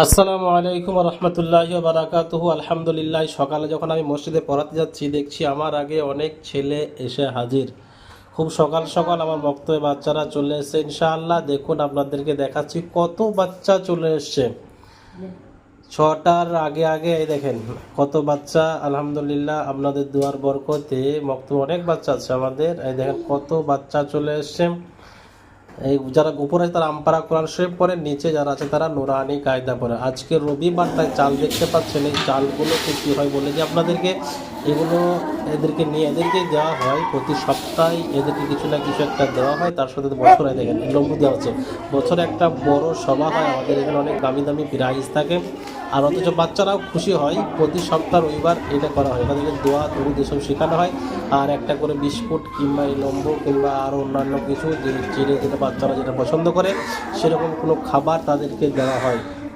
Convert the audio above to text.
আসসালামু আলাইকুম রহমতুল্লাহি বারাকাতুহু। আলহামদুলিল্লাহ, সকালে যখন আমি মসজিদে পড়াতে যাচ্ছি দেখছি আমার আগে অনেক ছেলে এসে হাজির। খুব সকাল সকাল আমার বক্তব্যে বাচ্চারা চলে এসেছে। ইনশাআল্লাহ দেখুন, আপনাদেরকে দেখাচ্ছি কত বাচ্চা চলে এসছে। ছটার আগে আগে এই দেখেন কত বাচ্চা। আলহামদুলিল্লাহ, আপনাদের দুয়ার বরকতে বক্তব্য অনেক বাচ্চা আছে আমাদের। এই দেখেন কত বাচ্চা চলে এসছে। এই যারা উপরে আছে তারা আমপারা কোরআন শরীফ পড়ে, নিচে যারা আছে তারা নুরানি কায়দা পড়ে। আজকে রবিবার, তাই চাল দেখতে পাচ্ছেন। এই চালগুলোতে কী হয় বলে যে আপনাদেরকে, এগুলো এদেরকে নিয়ে এদেরকে দেওয়া হয় প্রতি সপ্তাহে। এদেরকে কিছু না কিছু একটা দেওয়া হয়, তার সাথে বছরে দেখেন লম্বু দেওয়া হচ্ছে। বছরে একটা বড় সভা হয় আমাদের এখানে, অনেক দামি দামি প্রাইজ থাকে। আর অথচ বাচ্চারাও খুশি হয়। প্রতি সপ্তাহ রবিবার এটা করা হয়, তাদেরকে দোয়া দরুদ এসব শেখানো হয়। আর একটা করে বিস্কুট কিংবা এই লম্বু কিংবা আরও অন্যান্য কিছু যে চিড়ে, যেটা বাচ্চারা যেটা পছন্দ করে সেরকম কোনো খাবার তাদেরকে দেওয়া হয়।